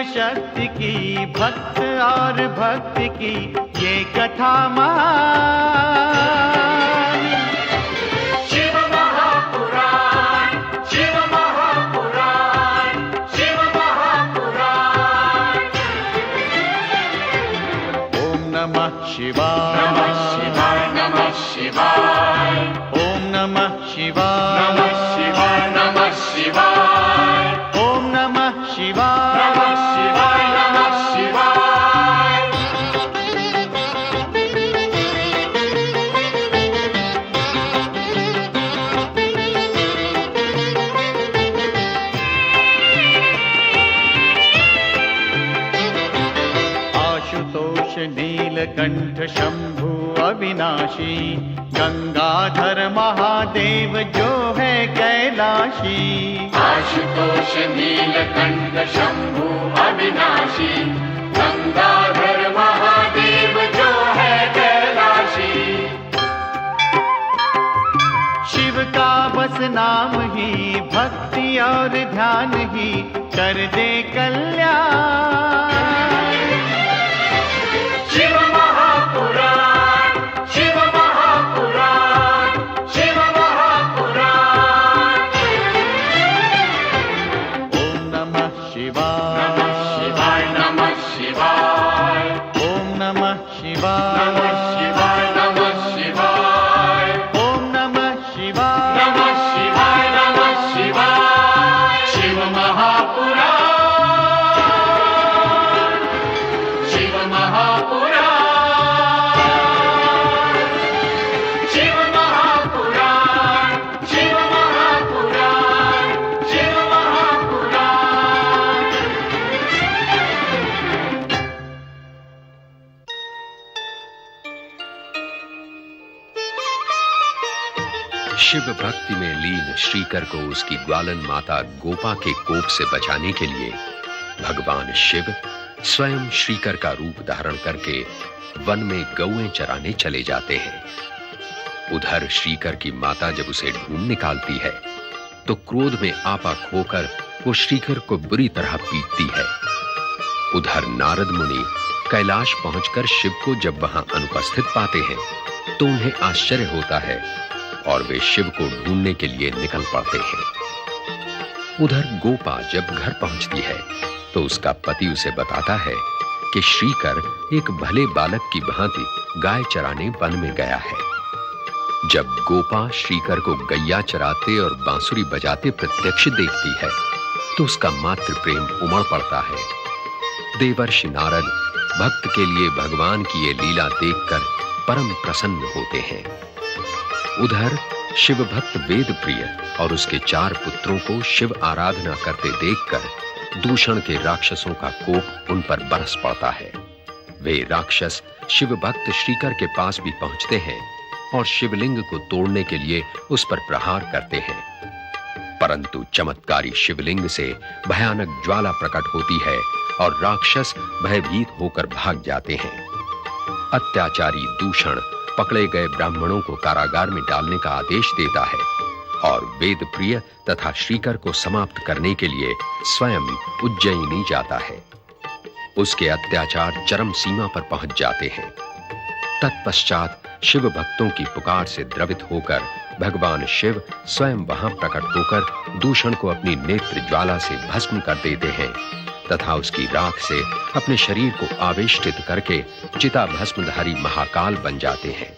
शक्ति की, भक्त और भक्ति की ये कथा महान। शिव महापुराण, शिव महापुराण, शिव महापुराण। ओम नमः शिवाय, नमः शिवाय, नमः शिवाय। ओम नमः शिवाय, नमः शिवाय, नमः शिवाय। ओम नमः शिवाय, नमः शिवाय, नमः शिवाय। आशुतोष नीलकंठ शंभु अविनाशी, गंगाधर महादेव जो है कैलाशी। आशुतोष नीलकंठ शंभु अविनाशी, गंगाधर महादेव जो है कैलाशी। शिव का बस नाम ही, भक्ति और ध्यान ही कर दे कल्याण। शिव महापुराण, शिव महापुराण, शिव महापुराण। ओम नमः शिवाय, नमः शिवाय, नमः शिवाय। ओम नमः शिवाय, नमः शिवाय, नमः शिवाय। ओम नमः शिवाय, नमः शिवाय, नमः शिवाय। शिव महापुराण, शिव महापुराण, शिव महापुराण, शिव महापुराण, शिव महापुराण। शिव भक्ति में लीन श्रीकर को उसकी ग्वालन माता गोपा के कोप से बचाने के लिए भगवान शिव स्वयं श्रीकर का रूप धारण करके वन में गौएं चराने चले जाते हैं। उधर श्रीकर की माता जब उसे ढूंढ निकालती है तो क्रोध में आपा खोकर वो श्रीकर को बुरी तरह पीटती है। उधर नारद मुनि कैलाश पहुंचकर शिव को जब वहां अनुपस्थित पाते हैं तो उन्हें आश्चर्य होता है और वे शिव को ढूंढने के लिए निकल पड़ते हैं। उधर गोपा जब घर पहुंचती है तो उसका पति उसे बताता है कि श्रीकर एक भले बालक की भांति गाय चराने वन में गया है। जब गोपा श्रीकर को गैया चराते और बांसुरी बजाते प्रत्यक्ष देखती है तो उसका मातृ प्रेम उमड़ पड़ता है। देवर्षि नारद भक्त के लिए भगवान की ये लीला देखकर परम प्रसन्न होते हैं। उधर शिव भक्त वेद प्रिय और उसके 4 पुत्रों को शिव आराधना करते देखकर दूषण के राक्षसों का कोप उन पर बरस पड़ता है। वे राक्षस शिव भक्त श्रीकर के पास भी पहुंचते हैं और शिवलिंग को तोड़ने के लिए उस पर प्रहार करते हैं, परंतु चमत्कारी शिवलिंग से भयानक ज्वाला प्रकट होती है और राक्षस भयभीत होकर भाग जाते हैं। अत्याचारी दूषण पकड़े गए ब्राह्मणों को कारागार में डालने का आदेश देता है और वेद प्रिय तथा श्रीकर को समाप्त करने के लिए स्वयं उज्जयिनी जाता है। उसके अत्याचार चरम सीमा पर पहुंच जाते हैं। तत्पश्चात शिव भक्तों की पुकार से द्रवित होकर भगवान शिव स्वयं वहां प्रकट होकर दूषण को अपनी नेत्र ज्वाला से भस्म कर देते हैं तथा उसकी राख से अपने शरीर को आवेष्टित करके चिता भस्मधारी महाकाल बन जाते हैं।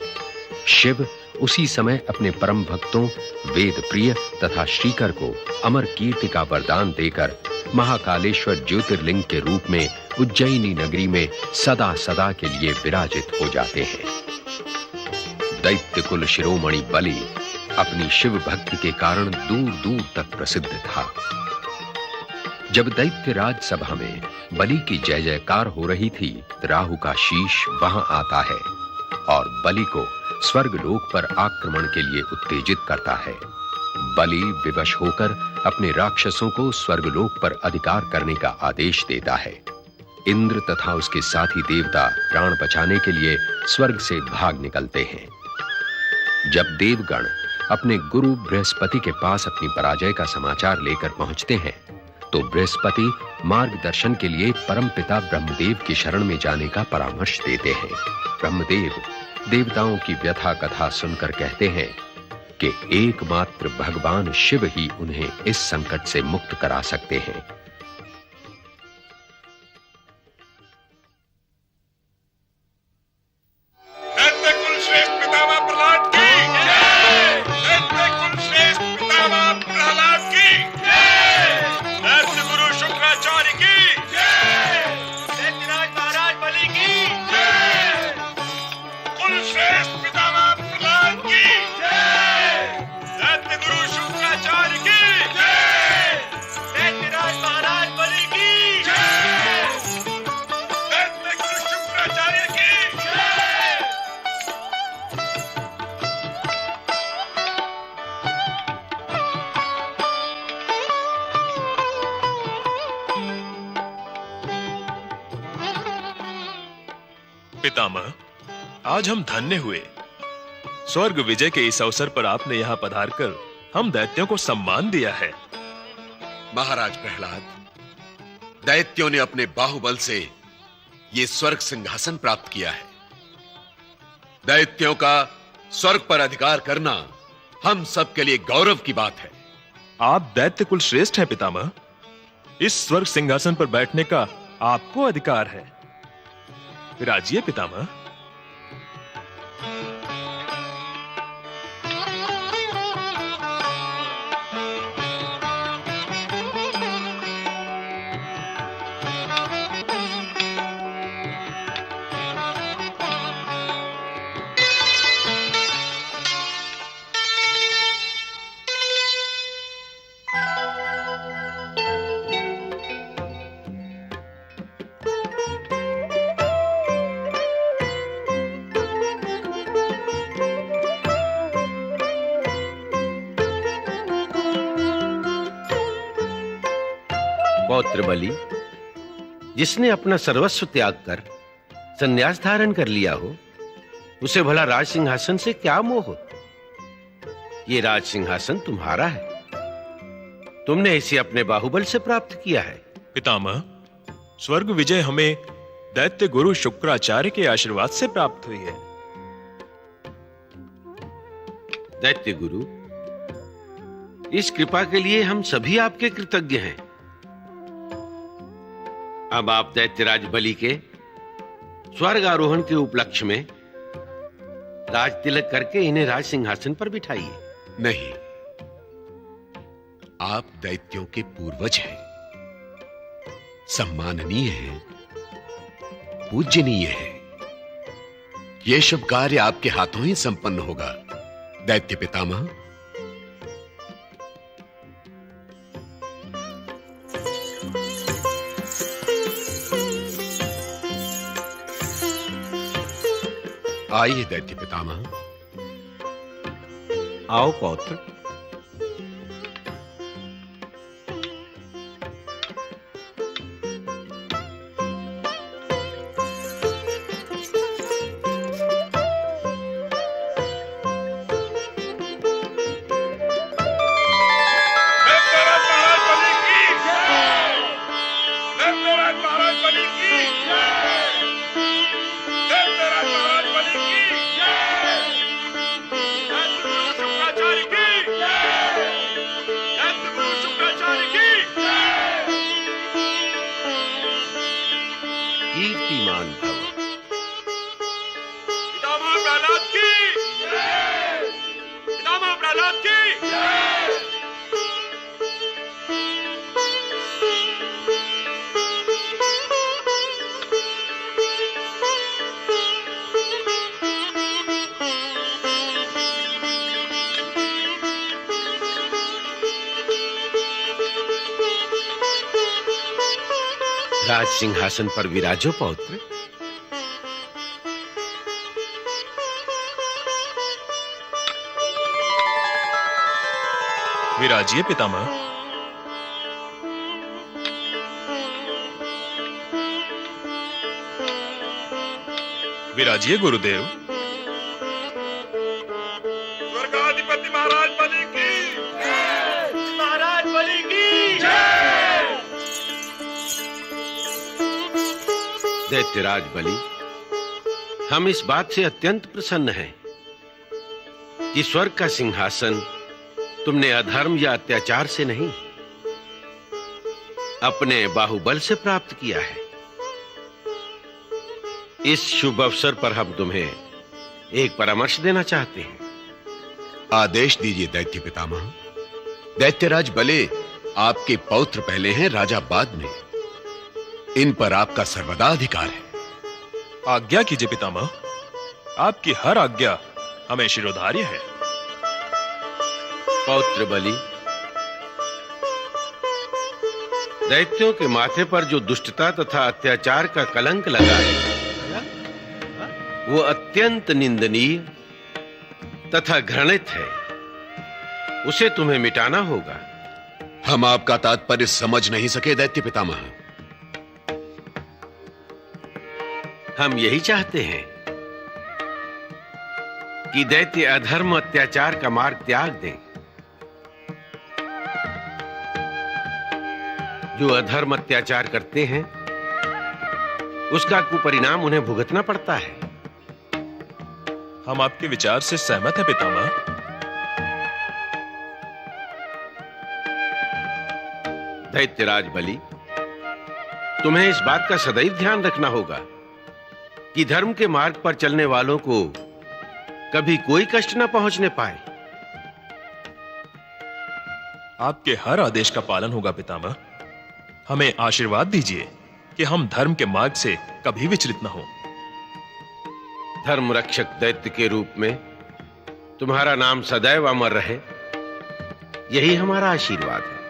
शिव उसी समय अपने परम भक्तों वेद प्रिय तथा श्रीकर को अमर कीर्ति का वरदान देकर महाकालेश्वर ज्योतिर्लिंग के रूप में उज्जयिनी नगरी में सदा सदा के लिए विराजित हो जाते हैं। दैत्य कुल शिरोमणि बलि अपनी शिव भक्ति के कारण दूर दूर तक प्रसिद्ध था। जब दैत्यराज सभा में बलि की जय जयकार हो रही थी, राहु का शीश वहां आता है और बलि को स्वर्गलोक पर आक्रमण के लिए उत्तेजित करता है। बलि विवश होकर अपने राक्षसों को स्वर्गलोक पर अधिकार करने का आदेश देता है। इंद्र तथा उसके साथी देवता प्राण बचाने के लिए स्वर्ग से भाग निकलते हैं। जब देवगण अपने गुरु बृहस्पति के पास अपनी पराजय का समाचार लेकर पहुंचते हैं, तो बृहस्पति मार्गदर्शन के लिए परमपिता ब्रह्मदेव की शरण में जाने का परामर्श देते हैं। ब्रह्मदेव देवताओं की व्यथा कथा सुनकर कहते हैं कि एकमात्र भगवान शिव ही उन्हें इस संकट से मुक्त करा सकते हैं। पितामह, आज हम धन्य हुए। स्वर्ग विजय के इस अवसर पर आपने यहाँ पधारकर हम दैत्यों को सम्मान दिया है। महाराज प्रहलाद, दैत्यों ने अपने बाहुबल से ये स्वर्ग सिंहासन प्राप्त किया है। दैत्यों का स्वर्ग पर अधिकार करना हम सब के लिए गौरव की बात है। आप दैत्य कुल श्रेष्ठ हैं पितामह। इस स्वर्ग सिंहासन पर बैठने का आपको अधिकार है। राजिए पितामह। पौत्र बलि, जिसने अपना सर्वस्व त्याग कर संन्यास धारण कर लिया हो, उसे भला राज सिंहासन से क्या मोह? ये राज सिंहासन तुम्हारा है। तुमने इसे अपने बाहुबल से प्राप्त किया है। पितामह, स्वर्ग विजय हमें दैत्य गुरु शुक्राचार्य के आशीर्वाद से प्राप्त हुई है। दैत्य गुरु, इस कृपा के लिए हम सभी आपके कृतज्ञ हैं। अब आप दैत्यराज बलि के स्वर्ग आरोहण के उपलक्ष्य में राज तिलक करके इन्हें राज सिंहासन पर बिठाइए। नहीं, आप दैत्यों के पूर्वज हैं, सम्माननीय हैं, पूज्यनीय हैं। यह शुभ कार्य आपके हाथों ही संपन्न होगा। दैत्य पितामह, आइए दैत्य पितामह। आओ पौत्र। कीर्तिमान भव। पितामह प्रहलाद की जय। पितामह प्रहलाद की जय। राज सिंहासन पर विराजो पौत्र। विराजिए पितामह। विराजिए गुरुदेव। स्वर्गाधिपति महाराज बलि की महाराज बलि की दैत्यराज बलि, हम इस बात से अत्यंत प्रसन्न हैं कि स्वर्ग का सिंहासन तुमने अधर्म या अत्याचार से नहीं, अपने बाहुबल से प्राप्त किया है। इस शुभ अवसर पर हम तुम्हें एक परामर्श देना चाहते हैं। आदेश दीजिए दैत्य पितामह। दैत्यराज बले आपके पौत्र पहले हैं, राजा बाद में। इन पर आपका सर्वदा अधिकार है। आज्ञा कीजिए पितामह। आपकी हर आज्ञा हमें शिरोधार्य है। पौत्र बलि, दैत्यों के माथे पर जो दुष्टता तथा अत्याचार का कलंक लगा है, वो अत्यंत निंदनीय तथा घृणित है। उसे तुम्हें मिटाना होगा। हम आपका तात्पर्य समझ नहीं सके दैत्य पितामह। हम यही चाहते हैं कि दैत्य अधर्म अत्याचार का मार्ग त्याग दें। जो अधर्म अत्याचार करते हैं, उसका कुपरिणाम उन्हें भुगतना पड़ता है। हम आपके विचार से सहमत हैं पितामह। दैत्यराज बलि, तुम्हें इस बात का सदैव ध्यान रखना होगा कि धर्म के मार्ग पर चलने वालों को कभी कोई कष्ट न पहुंचने पाए। आपके हर आदेश का पालन होगा पितामह। हमें आशीर्वाद दीजिए कि हम धर्म के मार्ग से कभी विचलित न हो। धर्म रक्षक दैत्य के रूप में तुम्हारा नाम सदैव अमर रहे, यही हमारा आशीर्वाद है।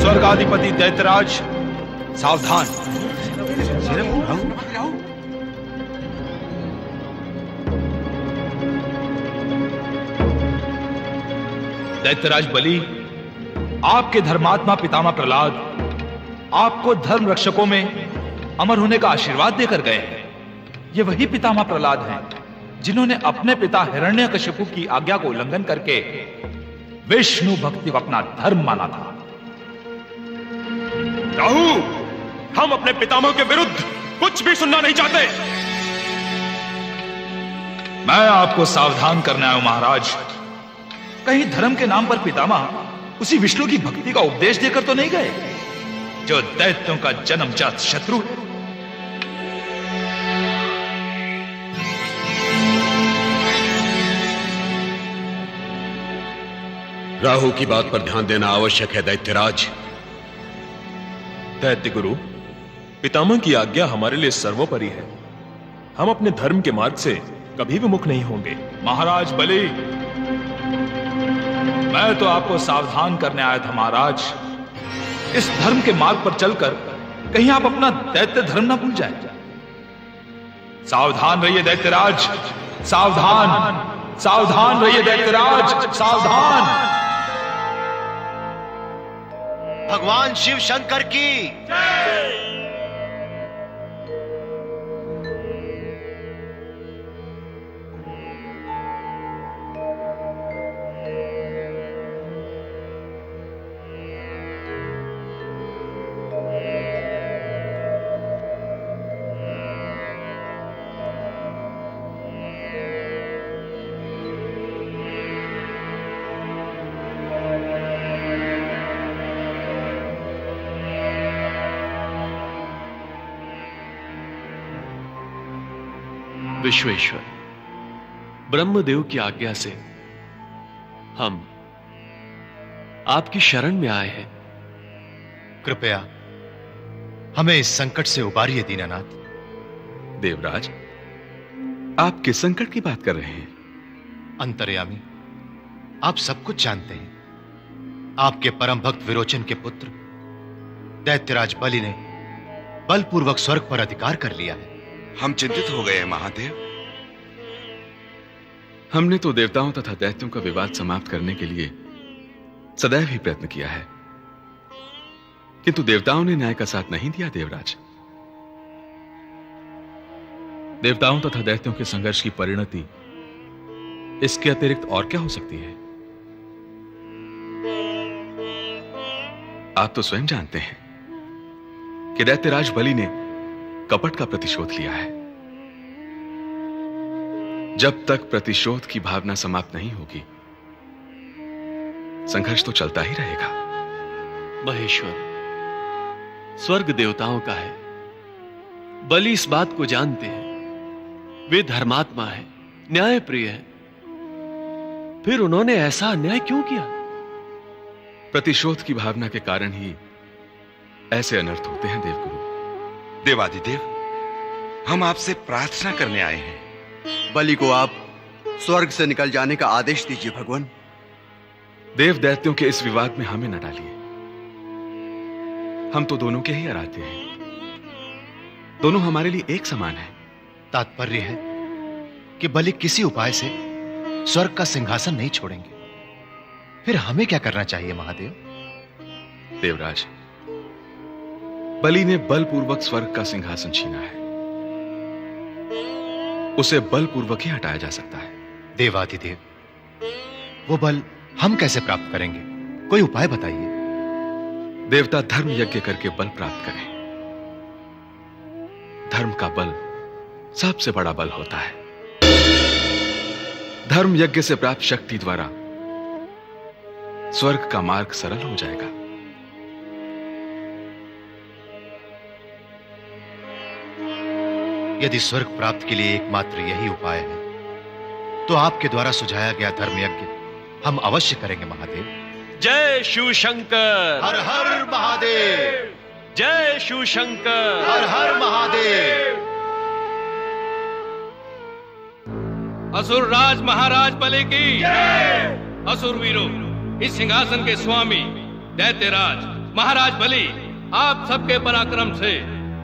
स्वर्गाधिपति दैत्यराज सावधान। दैत्यराज बलि, आपके धर्मात्मा पितामह प्रहलाद आपको धर्म रक्षकों में अमर होने का आशीर्वाद देकर गए हैं। ये वही पितामह प्रहलाद हैं जिन्होंने अपने पिता हिरण्यकशिपु की आज्ञा को उल्लंघन करके विष्णु भक्ति को अपना धर्म माना था। राहु, हम अपने पितामह के विरुद्ध कुछ भी सुनना नहीं चाहते। मैं आपको सावधान करने आया हूं महाराज। कहीं धर्म के नाम पर पितामह उसी विष्णु की भक्ति का उपदेश देकर तो नहीं गए जो दैत्यों का जन्मजात शत्रु है। राहु की बात पर ध्यान देना आवश्यक है दैत्यराज। दैत्य गुरु, पितामह की आज्ञा हमारे लिए सर्वोपरि है। हम अपने धर्म के मार्ग से कभी विमुख नहीं होंगे। महाराज बलि, मैं तो आपको सावधान करने आया था महाराज। इस धर्म के मार्ग पर चलकर कहीं आप अपना दैत्य धर्म ना भूल जाए। सावधान रहिए दैत्यराज, सावधान, सावधान रहिए दैत्यराज, सावधान। भगवान शिव शंकर की विश्वेश्वर, ब्रह्मदेव की आज्ञा से हम आपकी शरण में आए हैं। कृपया हमें इस संकट से उबारिए दीनानाथ। देवराज, आप किस संकट की बात कर रहे हैं? अंतर्यामी, आप सब कुछ जानते हैं। आपके परम भक्त विरोचन के पुत्र दैत्यराज बलि ने बलपूर्वक स्वर्ग पर अधिकार कर लिया है। हम चिंतित हो गए हैं महादेव। हमने तो देवताओं तथा दैत्यों का विवाद समाप्त करने के लिए सदैव ही प्रयत्न किया है, किंतु देवताओं ने न्याय का साथ नहीं दिया। देवराज, देवताओं तथा दैत्यों के संघर्ष की परिणति इसके अतिरिक्त और क्या हो सकती है? आप तो स्वयं जानते हैं कि दैत्यराज बलि ने कपट का प्रतिशोध लिया है। जब तक प्रतिशोध की भावना समाप्त नहीं होगी, संघर्ष तो चलता ही रहेगा। महेश्वर, स्वर्ग देवताओं का है। बलि इस बात को जानते हैं। वे धर्मात्मा है, न्याय प्रिय है। फिर उन्होंने ऐसा अन्याय क्यों किया? प्रतिशोध की भावना के कारण ही ऐसे अनर्थ होते हैं देवगुरु। देवादिदेव, हम आपसे प्रार्थना करने आए हैं। बलि को आप स्वर्ग से निकल जाने का आदेश दीजिए भगवान। देव दैत्यों के इस विवाद में हमें न डालिए। हम तो दोनों के ही आराध्य हैं। दोनों हमारे लिए एक समान हैं। तात्पर्य है कि बलि किसी उपाय से स्वर्ग का सिंहासन नहीं छोड़ेंगे। फिर हमें क्या करना चाहिए महादेव? देवराज, बलि ने बलपूर्वक स्वर्ग का सिंहासन छीना है। उसे बलपूर्वक ही हटाया जा सकता है। देवादिदेव, वो बल हम कैसे प्राप्त करेंगे? कोई उपाय बताइए। देवता धर्म यज्ञ करके बल प्राप्त करें। धर्म का बल सबसे बड़ा बल होता है। धर्म यज्ञ से प्राप्त शक्ति द्वारा स्वर्ग का मार्ग सरल हो जाएगा। यदि स्वर्ग प्राप्त के लिए एकमात्र यही उपाय है, तो आपके द्वारा सुझाया गया धर्म यज्ञ हम अवश्य करेंगे महादेव। जय शिव शंकर, हर हर महादेव। जय शिव शंकर, हर हर महादेव। असुर राज महाराज बलि की असुर वीरों, इस सिंहासन के स्वामी दैत्यराज महाराज बलि आप सबके पराक्रम से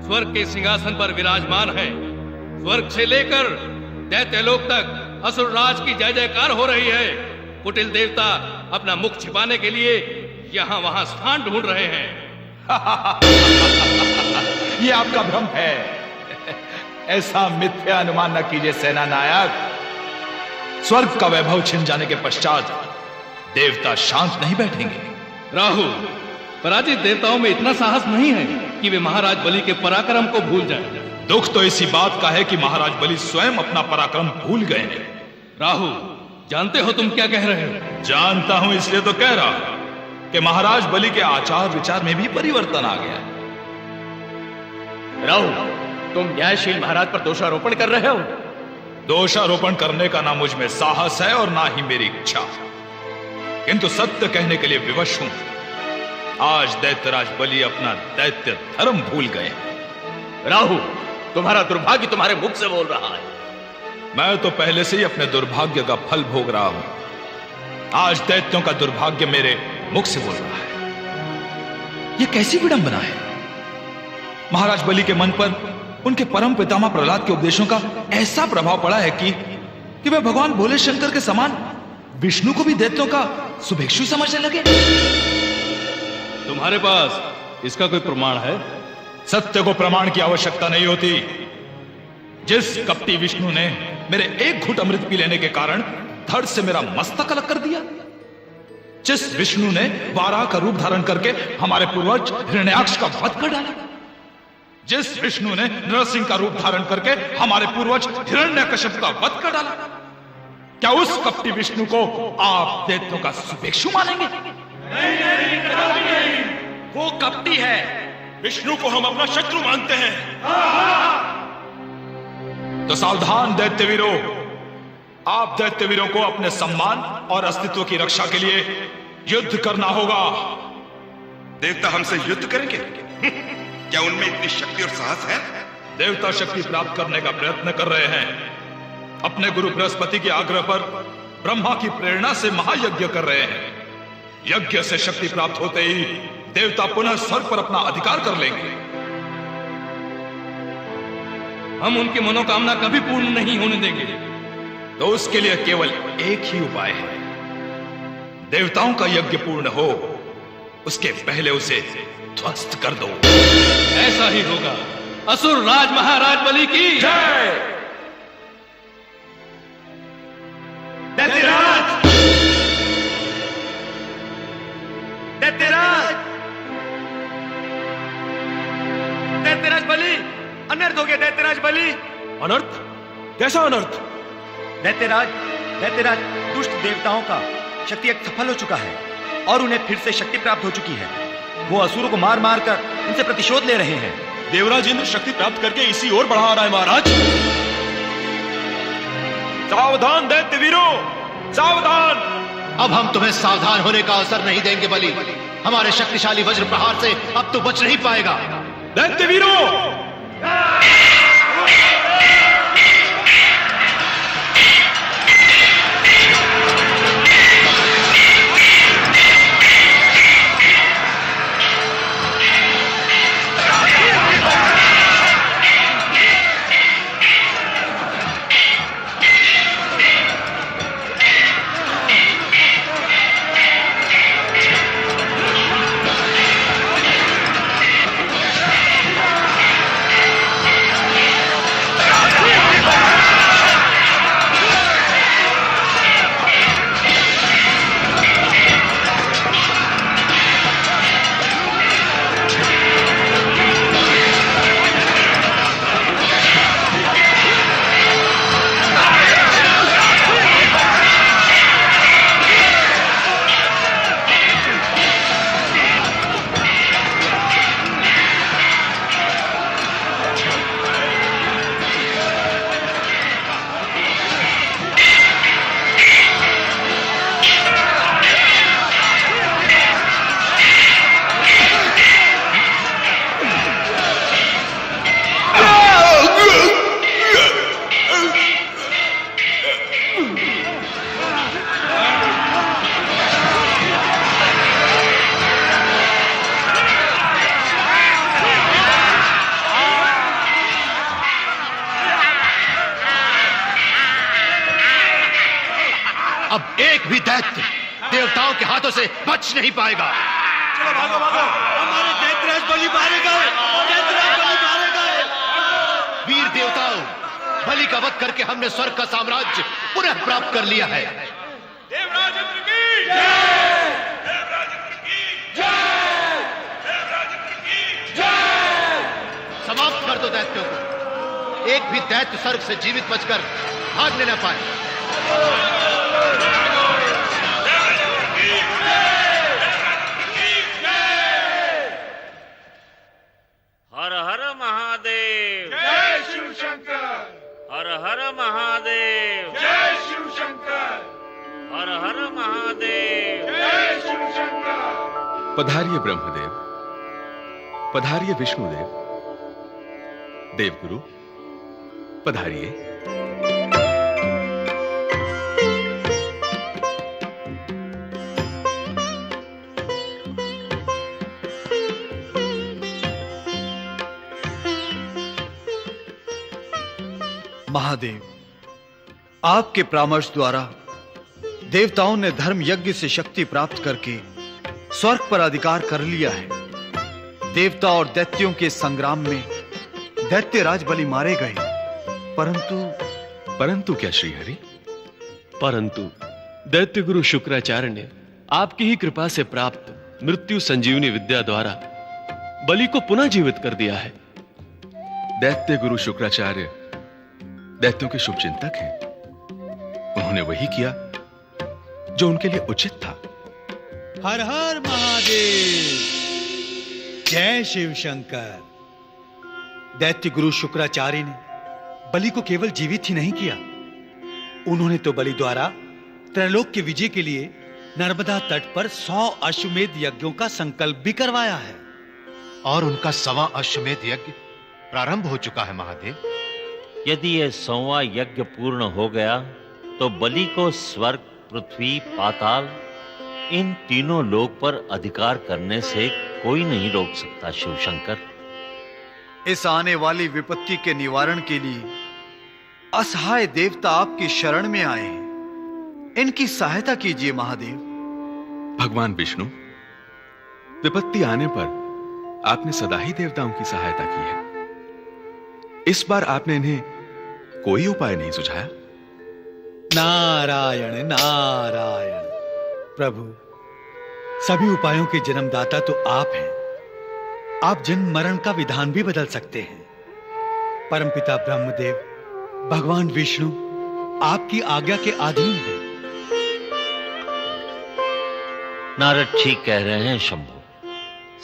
स्वर्ग के सिंहासन पर विराजमान है। स्वर्ग से लेकर दैत्यलोक तक असुर राज की जय जयकार हो रही है। कुटिल देवता अपना मुख छिपाने के लिए यहाँ वहां स्थान ढूंढ रहे हैं। ये आपका भ्रम है। ऐसा मिथ्या अनुमान न कीजिए सेना नायक। स्वर्ग का वैभव छिन जाने के पश्चात देवता शांत नहीं बैठेंगे। राहु, पराजित देवताओं में इतना साहस नहीं है कि वे महाराज बलि के पराक्रम को भूल जाएं। दुख तो इसी बात का है कि महाराज बलि स्वयं अपना पराक्रम भूल गए हैं। राहु, जानते हो तुम क्या कह रहे हो? जानता हूं, इसलिए तो कह रहा हूं कि महाराज बलि के आचार विचार में भी परिवर्तन आ गया। राहु, तुम न्यायशील महाराज पर दोषारोपण कर रहे हो। दोषारोपण करने का ना मुझ में साहस है और ना ही मेरी इच्छा, किंतु सत्य कहने के लिए विवश हूं। आज दैत्यराज बलि अपना दैत्य धर्म भूल गए। राहु, तुम्हारा दुर्भाग्य तुम्हारे मुख से बोल रहा है। मैं तो पहले से ही अपने दुर्भाग्य का फल भोग रहा हूं। आज दैत्यों का दुर्भाग्य मेरे मुख से बोल रहा है। यह कैसी विडंबना है? महाराज बलि के मन पर उनके परम पितामह प्रहलाद के उपदेशों का ऐसा प्रभाव पड़ा है कि वे भगवान भोले शंकर के समान विष्णु को भी दैत्यों का शुभेक्षु समझने लगे। तुम्हारे पास इसका कोई प्रमाण है? सत्य को प्रमाण की आवश्यकता नहीं होती। जिस कपटी विष्णु ने मेरे एक घुट अमृत पी लेने के कारण धड़ से मेरा मस्तक अलग कर दिया, जिस विष्णु ने वाराह का रूप धारण करके हमारे पूर्वज हिरण्याक्ष का वध कर डाला, जिस विष्णु ने नरसिंह का रूप धारण करके हमारे पूर्वज हिरण्यकश्यप का वध कर डाला, क्या उस कपटी विष्णु को आप दैत्यों का शुभेक्षु मानेंगे? नहीं, वो कपटी है। विष्णु को हम अपना शत्रु मानते हैं। तो सावधान दैत्यवीरों, आप दैत्यवीरों को अपने सम्मान और अस्तित्व की रक्षा के लिए युद्ध करना होगा। देवता हमसे युद्ध करेंगे? क्या उनमें इतनी शक्ति और साहस है? देवता शक्ति प्राप्त करने का प्रयत्न कर रहे हैं। अपने गुरु बृहस्पति के आग्रह पर ब्रह्मा की प्रेरणा से महायज्ञ कर रहे हैं। यज्ञ से शक्ति प्राप्त होते ही देवता पुनः स्वर्ग पर अपना अधिकार कर लेंगे। हम उनकी मनोकामना कभी पूर्ण नहीं होने देंगे। तो उसके लिए केवल एक ही उपाय है। देवताओं का यज्ञ पूर्ण हो, उसके पहले उसे ध्वस्त कर दो। ऐसा ही होगा। असुर राज महाराज बलि की जय। दैत्यराज! दैत्यराज! दैत्यराज बलि! अनर्थ हो गया दैत्यराज बलि! अनर्थ? कैसा अनर्थ? दैत्यराज दुष्ट देवताओं का शक्ति एक सफल हो चुका है और उन्हें फिर से शक्ति प्राप्त हो चुकी है। वो असुरों को मार मार कर उनसे प्रतिशोध ले रहे हैं। देवराज इंद्र शक्ति प्राप्त करके इसी ओर बढ़ा रहा है महाराज। सावधान दैत्यवीरों, सावधान! अब हम तुम्हें सावधान होने का अवसर नहीं देंगे बलि। हमारे शक्तिशाली वज्र प्रहार से अब तो बच नहीं पाएगा। दैत्यवीरों! अब एक भी दैत्य देवताओं के हाथों से बच नहीं पाएगा। चलो भागो भागो, हमारे दैत्यराज बलि मारे गए। दैत्यराज बलि मारे गए। वीर देवताओं, बलि का वध करके हमने स्वर्ग का साम्राज्य पुनः प्राप्त कर लिया है। देवराज इंद्र की जय! देवराज इंद्र की जय! देवराज इंद्र की जय! समाप्त कर दो दैत्यों को। एक भी दैत्य स्वर्ग से जीवित बचकर भागने न पाए। हर हर महादेव, जय शिव शंकर। हर हर महादेव, जय शिव शंकर। हर हर महादेव, जय शिव शंकर। पधारिए ब्रह्मदेव, पधारिए विष्णुदेव, देवगुरु पधारिए। महादेव, आपके परामर्श द्वारा देवताओं ने धर्म यज्ञ से शक्ति प्राप्त करके स्वर्ग पर अधिकार कर लिया है। देवता और दैत्यों के संग्राम में दैत्यराज बलि मारे गए, परंतु क्या श्रीहरि? परंतु दैत्य गुरु शुक्राचार्य ने आपकी ही कृपा से प्राप्त मृत्यु संजीवनी विद्या द्वारा बलि को पुनः जीवित कर दिया है। दैत्य गुरु शुक्राचार्य दैत्यों के शुभ चिंतक हैं। उन्होंने वही किया जो उनके लिए उचित था। हर हर महादेव, जय शिव शंकर। दैत्य गुरु शुक्राचार्य ने बलि को केवल जीवित ही नहीं किया, उन्होंने तो बलि द्वारा त्रैलोक के विजय के लिए नर्मदा तट पर 100 अश्वमेध यज्ञों का संकल्प भी करवाया है। और उनका 100वां अश्वमेध यज्ञ प्रारंभ हो चुका है महादेव। यदि यह 100वां यज्ञ पूर्ण हो गया तो बलि को स्वर्ग, पृथ्वी, पाताल इन तीनों लोक पर अधिकार करने से कोई नहीं रोक सकता। शिवशंकर, इस आने वाली विपत्ति के निवारण के लिए असहाय देवता आपकी शरण में आए हैं, इनकी सहायता कीजिए महादेव। भगवान विष्णु, विपत्ति आने पर आपने सदा ही देवताओं की सहायता की है। इस बार आपने इन्हें कोई उपाय नहीं सुझाया? नारायण नारायण। प्रभु, सभी उपायों के जन्मदाता तो आप हैं। आप जन्म मरण का विधान भी बदल सकते हैं। परमपिता ब्रह्मदेव, भगवान विष्णु आपकी आज्ञा के अधीन हैं। नारद ठीक कह रहे हैं शंभु।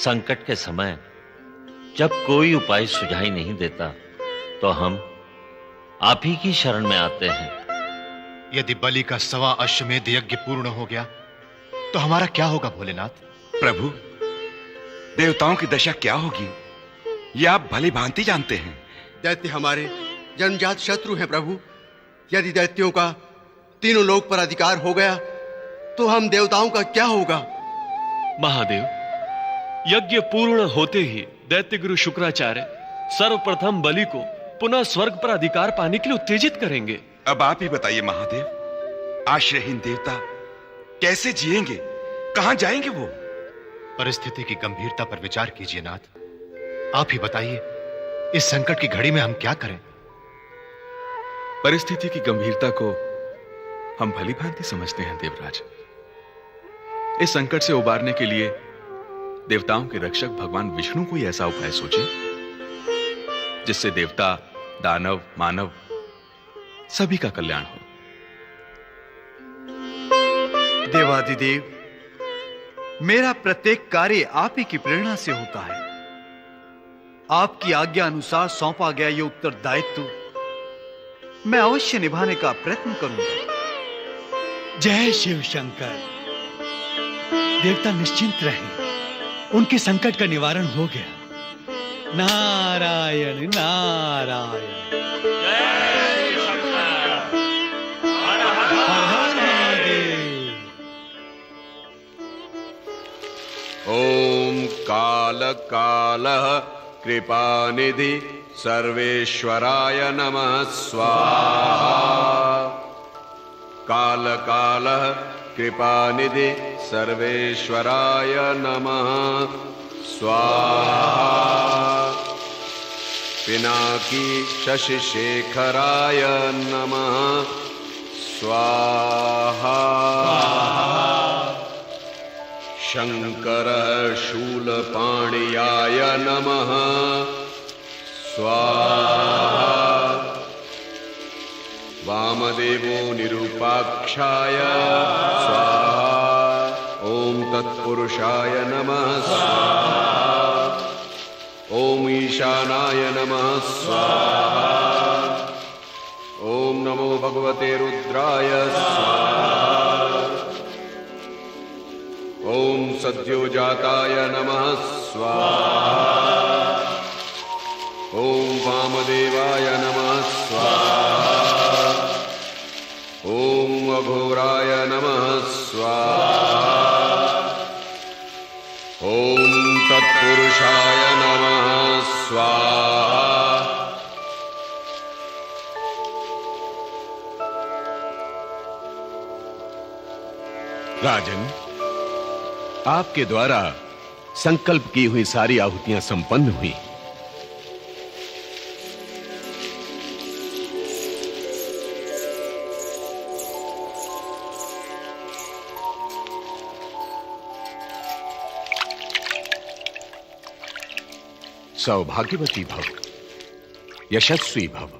संकट के समय जब कोई उपाय सुझाई नहीं देता तो हम आप ही की शरण में आते हैं। यदि बलि का 100वां अश्वमेध यज्ञ पूर्ण हो गया तो हमारा क्या होगा भोलेनाथ? प्रभु, देवताओं की दशा क्या होगी ये आप भली भांति जानते हैं। दैत्य हमारे जन्मजात शत्रु हैं प्रभु। यदि दैत्यों का तीनों लोक पर अधिकार हो गया तो हम देवताओं का क्या होगा? महादेव, यज्ञ पूर्ण होते ही दैत्य गुरु शुक्राचार्य सर्वप्रथम बलि को पुनः स्वर्ग पर अधिकार पाने के लिए उत्तेजित करेंगे। अब आप ही बताइए महादेव, आश्रयहीन देवता कैसे जिएंगे, कहां जाएंगे वो? परिस्थिति की गंभीरता पर विचार कीजिए नाथ। आप ही बताइए, इस संकट की घड़ी में हम क्या करें? परिस्थिति की गंभीरता को हम भली भांति समझते हैं देवराज। इस संकट से उबारने के लिए देवताओं के रक्षक भगवान विष्णु कोई ऐसा उपाय सोचे जिससे देवता, दानव, मानव सभी का कल्याण हो। देवादिदेव, मेरा प्रत्येक कार्य आप ही की प्रेरणा से होता है। आपकी आज्ञा अनुसार सौंपा गया ये उत्तरदायित्व मैं अवश्य निभाने का प्रयत्न करूंगा। जय शिव शंकर। देवता निश्चिंत रहें, उनके संकट का निवारण हो गया। नारायण नारायण। जय शंकर। हर हर महादेव। ओम काल कालः कृपानिधि सर्वेश्वराय नमः स्वाहा। काल कालः कृपानिधि सर्वेश्वराय नमः स्वाहा। पिनाकी शशिशेखराय नमः स्वाहा। शंकर शूलपाणियाय नमः स्वाहा। वामदेवो निरूपाक्षाय स्वाहा। ओम तत्पुरुषाय नमः स्वाहा। ओम ईशानाय नमः स्वाहा। ओम नमो भगवते रुद्राय स्वाहा। ओम सद्योजाताय नमः स्वाहा। ओम वामदेवाय नमः स्वाहा। ओम अघोराय नमः स्वाहा। ओम तत्पुरुषाय नमः स्वाहा। राजन, आपके द्वारा संकल्प की हुई सारी आहुतियां संपन्न हुई। सौभाग्यवती भव, यशस्वी भव।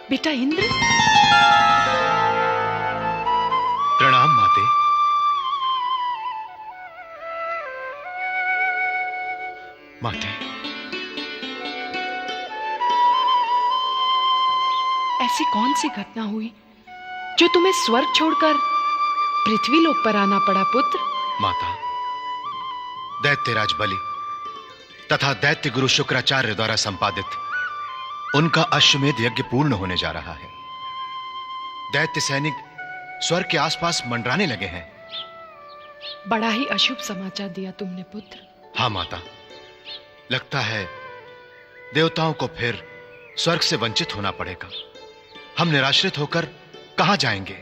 बेटा इंद्र। प्रणाम माते। माते, ऐसी कौन सी घटना हुई जो तुम्हें स्वर्ग छोड़कर पृथ्वी लोक पर आना पड़ा पुत्र? माता, दैत्यराज बलि तथा दैत्य गुरु शुक्राचार्य द्वारा संपादित उनका अश्वमेध यज्ञ पूर्ण होने जा रहा है। दैत्य सैनिक स्वर्ग के आसपास मंडराने लगे हैं। बड़ा ही अशुभ समाचार दिया तुमने पुत्र। हाँ माता, लगता है देवताओं को फिर स्वर्ग से वंचित होना पड़ेगा। हम निराश्रित होकर कहां जाएंगे?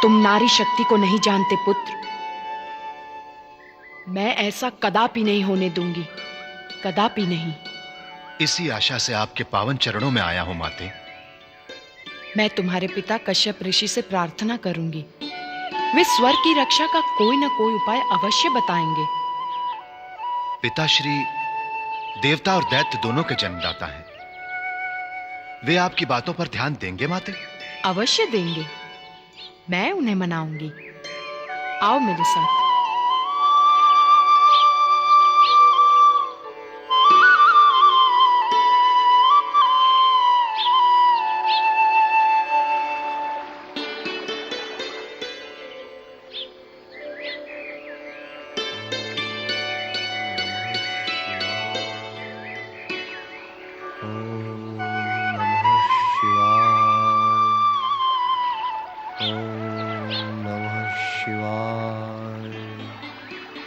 तुम नारी शक्ति को नहीं जानते पुत्र। मैं ऐसा कदापि नहीं होने दूंगी, कदापि नहीं। इसी आशा से आपके पावन चरणों में आया हूं माते। मैं तुम्हारे पिता कश्यप ऋषि से प्रार्थना करूंगी। वे स्वर्ग की रक्षा का कोई न कोई उपाय अवश्य बताएंगे। पिताश्री देवता और दैत्य दोनों के जन्मदाता हैं। वे आपकी बातों पर ध्यान देंगे माते? अवश्य देंगे। मैं उन्हें मनाऊंगी। आओ मेरे साथ।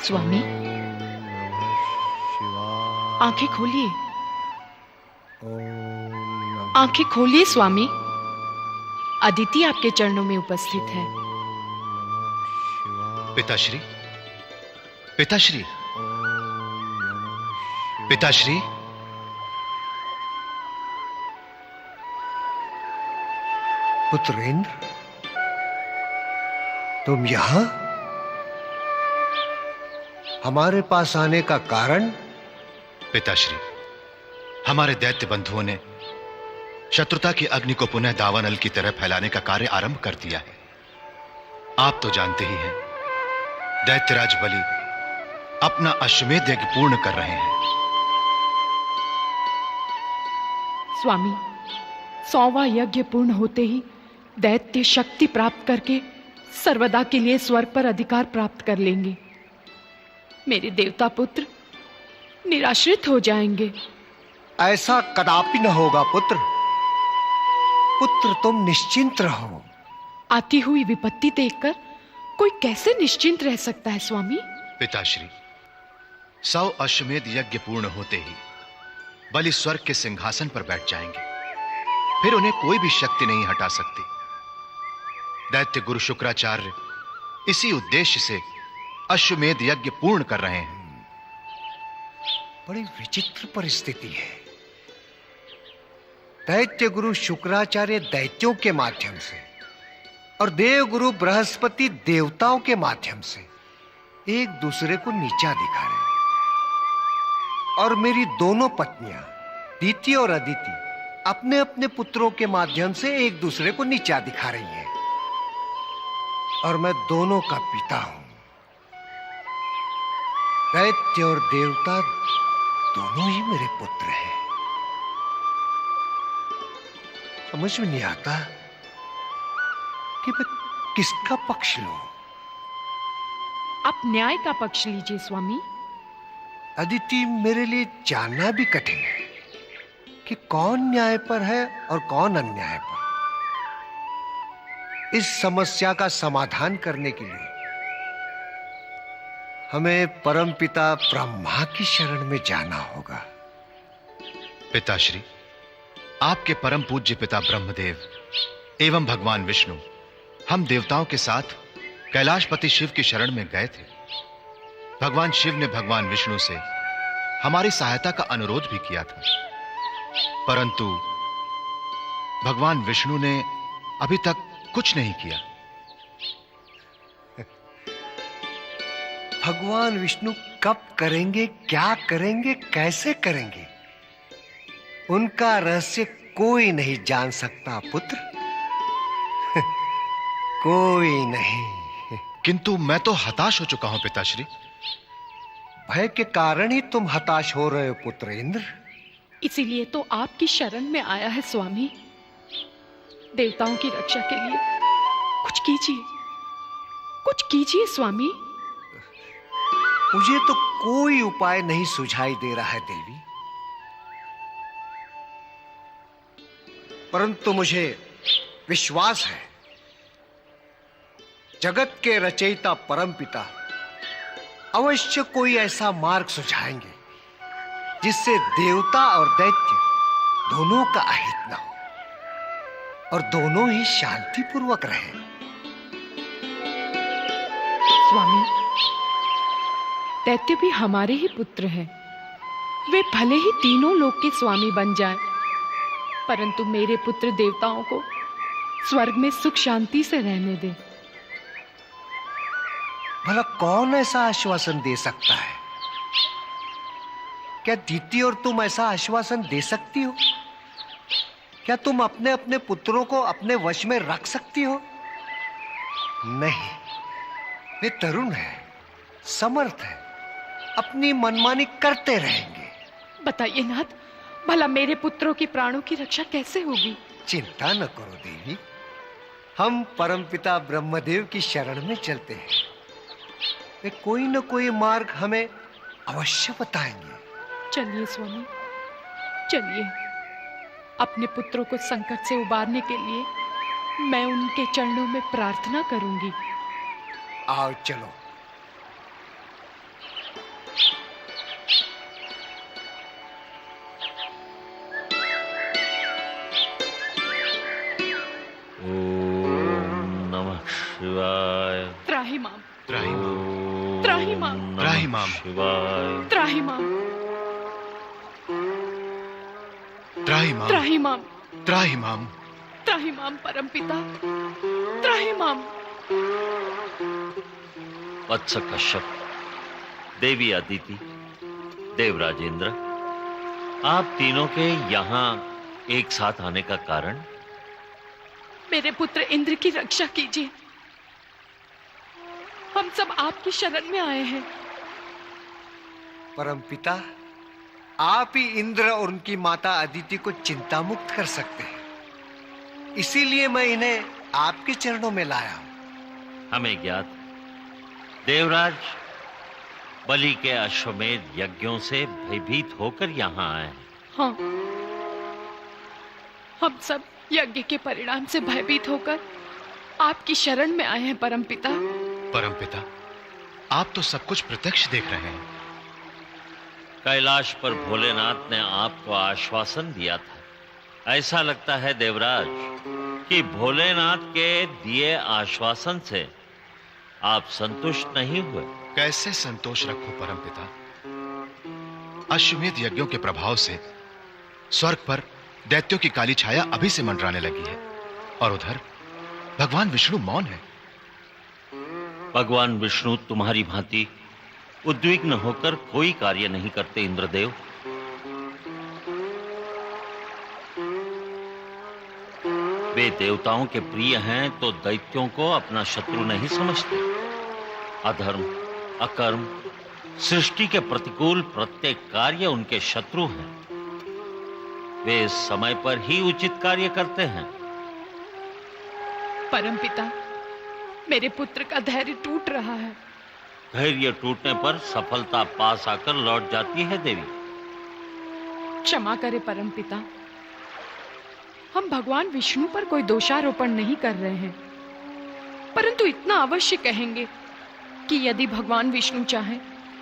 स्वामी, आंखें खोलिए, आंखें खोलिए स्वामी। अदिति आपके चरणों में उपस्थित है। पिताश्री, पिताश्री, पिताश्री। पुत्रेंद्र, तुम यहां? हमारे पास आने का कारण? पिताश्री, हमारे दैत्य बंधुओं ने शत्रुता की अग्नि को पुनः दावानल की तरह फैलाने का कार्य आरंभ कर दिया है। आप तो जानते ही हैं, दैत्यराज बलि अपना अश्वमेध यज्ञ पूर्ण कर रहे हैं। स्वामी, 100वां यज्ञ पूर्ण होते ही दैत्य शक्ति प्राप्त करके सर्वदा के लिए स्वर्ग पर अधिकार प्राप्त कर लेंगे। मेरे देवता पुत्र निराश्रित हो जाएंगे। ऐसा कदापि न होगा पुत्र। पुत्र, तुम निश्चिंत रहो। आती हुई विपत्ति देखकर कोई कैसे निश्चिंत रह सकता है स्वामी? पिताश्री, 100 अश्वमेध यज्ञ पूर्ण होते ही बलि स्वर्ग के सिंहासन पर बैठ जाएंगे। फिर उन्हें कोई भी शक्ति नहीं हटा सकती। दैत्य गुरु शुक्राचार्य इसी उद्देश्य से अश्वमेध यज्ञ पूर्ण कर रहे हैं। बड़ी विचित्र परिस्थिति है। दैत्य गुरु शुक्राचार्य दैत्यों के माध्यम से और देव गुरु बृहस्पति देवताओं के माध्यम से एक दूसरे को नीचा दिखा रहे हैं। और मेरी दोनों पत्नियां दीति और अदिति अपने अपने पुत्रों के माध्यम से एक दूसरे को नीचा दिखा रही हैं। और मैं दोनों का पिता हूं। दैत्य और देवता दोनों ही मेरे पुत्र हैं। समझ में नहीं आता कि मैं किसका पक्ष लूं। आप न्याय का पक्ष लीजिए स्वामी। अदिति, मेरे लिए जानना भी कठिन है कि कौन न्याय पर है और कौन अन्याय पर। इस समस्या का समाधान करने के लिए हमें परमपिता ब्रह्मा की शरण में जाना होगा। पिताश्री, आपके परम पूज्य पिता ब्रह्मदेव एवं भगवान विष्णु हम देवताओं के साथ कैलाशपति शिव की शरण में गए थे। भगवान शिव ने भगवान विष्णु से हमारी सहायता का अनुरोध भी किया था, परंतु भगवान विष्णु ने अभी तक कुछ नहीं किया। भगवान विष्णु कब करेंगे, क्या करेंगे, कैसे करेंगे, उनका रहस्य कोई नहीं जान सकता पुत्र। कोई नहीं। किंतु मैं तो हताश हो चुका हूं पिताश्री। भय के कारण ही तुम हताश हो रहे हो पुत्र इंद्र। इसीलिए तो आपकी शरण में आया है स्वामी। देवताओं की रक्षा के लिए कुछ कीजिए, कुछ कीजिए स्वामी। मुझे तो कोई उपाय नहीं सुझाई दे रहा है देवी, परंतु मुझे विश्वास है जगत के रचयिता परमपिता अवश्य कोई ऐसा मार्ग सुझाएंगे जिससे देवता और दैत्य दोनों का अहित न हो और दोनों ही शांतिपूर्वक रहें। स्वामी, दैत्य भी हमारे ही पुत्र हैं। वे भले ही तीनों लोक के स्वामी बन जाएं, परंतु मेरे पुत्र देवताओं को स्वर्ग में सुख शांति से रहने दें। भला कौन ऐसा आश्वासन दे सकता है? क्या दीति और तुम ऐसा आश्वासन दे सकती हो? क्या तुम अपने अपने पुत्रों को अपने वश में रख सकती हो? नहीं, वे तरुण हैं, समर्थ हैं, अपनी मनमानी करते रहेंगे। बताइए नाथ, भला मेरे पुत्रों के प्राणों की रक्षा कैसे होगी? चिंता न करो देवी, हम परमपिता ब्रह्मदेव की शरण में चलते हैं। वे कोई न कोई मार्ग हमें अवश्य बताएंगे। चलिए स्वामी, चलिए। अपने पुत्रों को संकट से उबारने के लिए मैं उनके चरणों में प्रार्थना करूंगी। आओ चलो। ओम नमः शिवाय। त्राहिमाम, त्राहिमाम, त्राहिमाम, त्राहिमाम, शिवाय। त्राहिमाम, त्राहिमाम, त्राहिमाम, त्राहिमाम, त्राहिमाम परमपिता, त्राहिमाम। वत्स कश्यप, देवी अदिति, देवराजेंद्र, आप तीनों के यहाँ एक साथ आने का कारण? मेरे पुत्र इंद्र की रक्षा कीजिए। हम सब आपकी शरण में आए हैं। परमपिता, आप ही इंद्र और उनकी माता अदिति को चिंता मुक्त कर सकते हैं, इसीलिए मैं इन्हें आपके चरणों में लाया हूं। हमें ज्ञात देवराज बलि के अश्वमेध यज्ञों से भयभीत होकर यहाँ आए हैं। हाँ, हम सब यज्ञ के परिणाम से भयभीत होकर आपकी शरण में आए हैं परमपिता। परमपिता, आप तो सब कुछ प्रत्यक्ष देख रहे हैं। कैलाश पर भोलेनाथ ने आपको आश्वासन दिया था। ऐसा लगता है देवराज कि भोलेनाथ के दिए आश्वासन से आप संतुष्ट नहीं हुए। कैसे संतोष रखूं परमपिता? अश्वमेध यज्ञों के प्रभाव से स्वर्ग पर दैत्यों की काली छाया अभी से मंडराने लगी है, और उधर भगवान विष्णु मौन है। भगवान विष्णु तुम्हारी भांति उद्विग्न होकर कोई कार्य नहीं करते इंद्रदेव। वे देवताओं के प्रिय हैं तो दैत्यों को अपना शत्रु नहीं समझते। अधर्म, अकर्म, सृष्टि के प्रतिकूल प्रत्येक कार्य उनके शत्रु हैं। वे समय पर ही उचित कार्य करते हैं। परमपिता, मेरे पुत्र का धैर्य टूट रहा है। धैर्य टूटने पर सफलता पास आकर लौट जाती है देवी। क्षमा करे परमपिता, हम भगवान विष्णु पर कोई दोषारोपण नहीं कर रहे हैं, परंतु इतना अवश्य कहेंगे कि यदि भगवान विष्णु चाहें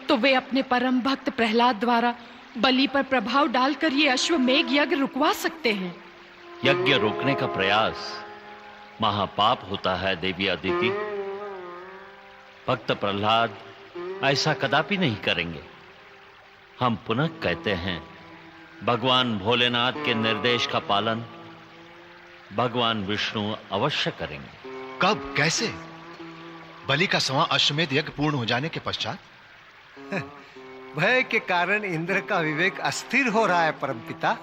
तो वे अपने परम भक्त प्रहलाद द्वारा बलि पर प्रभाव डालकर ये अश्वमेघ यज्ञ रुकवा सकते हैं। यज्ञ रोकने का प्रयास महापाप होता है देवी अदिति। भक्त प्रहलाद ऐसा कदापि नहीं करेंगे। हम पुनः कहते हैं, भगवान भोलेनाथ के निर्देश का पालन भगवान विष्णु अवश्य करेंगे। कब, कैसे? बलि का 1वां अश्वमेध यज्ञ पूर्ण हो जाने के पश्चात? भय के कारण इंद्र का विवेक अस्थिर हो रहा है परमपिता।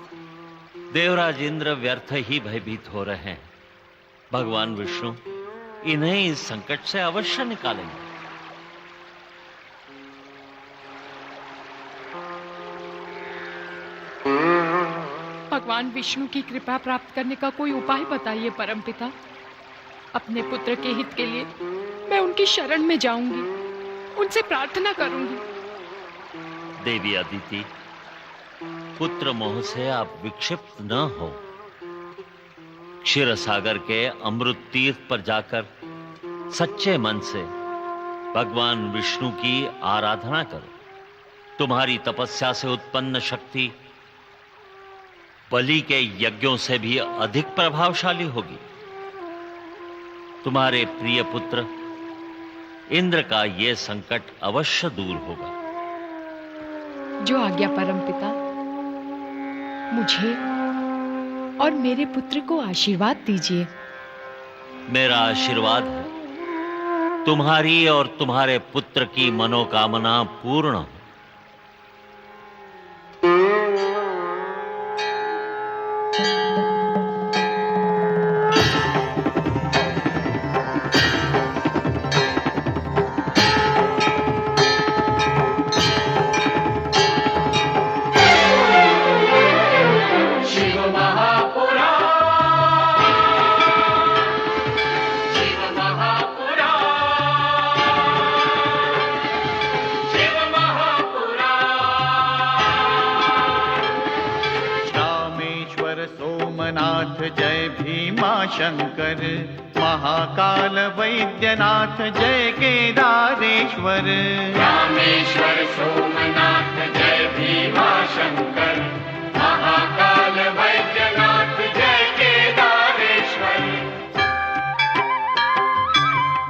देवराज इंद्र व्यर्थ ही भयभीत हो रहे हैं। भगवान विष्णु इन्हें इस संकट से अवश्य निकालेंगे। भगवान विष्णु की कृपा प्राप्त करने का कोई उपाय बताइए परमपिता। अपने पुत्र के हित के लिए मैं उनकी शरण में जाऊंगी, उनसे प्रार्थना करूंगी। देवी अदिति, पुत्र मोह से आप विक्षिप्त न हो। क्षीर सागर के अमृत तीर्थ पर जाकर सच्चे मन से भगवान विष्णु की आराधना करो। तुम्हारी तपस्या से उत्पन्न शक्ति बलि के यज्ञों से भी अधिक प्रभावशाली होगी। तुम्हारे प्रिय पुत्र इंद्र का यह संकट अवश्य दूर होगा। जो आज्ञा परमपिता। मुझे और मेरे पुत्र को आशीर्वाद दीजिए। मेरा आशीर्वाद है तुम्हारी और तुम्हारे पुत्र की मनोकामना पूर्ण हो। जय भीमा शंकर, महाकाल वैद्यनाथ जय केदारेश्वर। रामेश्वर सोमनाथ जय भीमा शंकर, महाकाल वैद्यनाथ जय केदारेश्वर।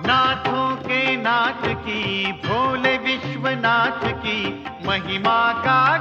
नाथों के नाथ की, भोले विश्वनाथ की महिमा का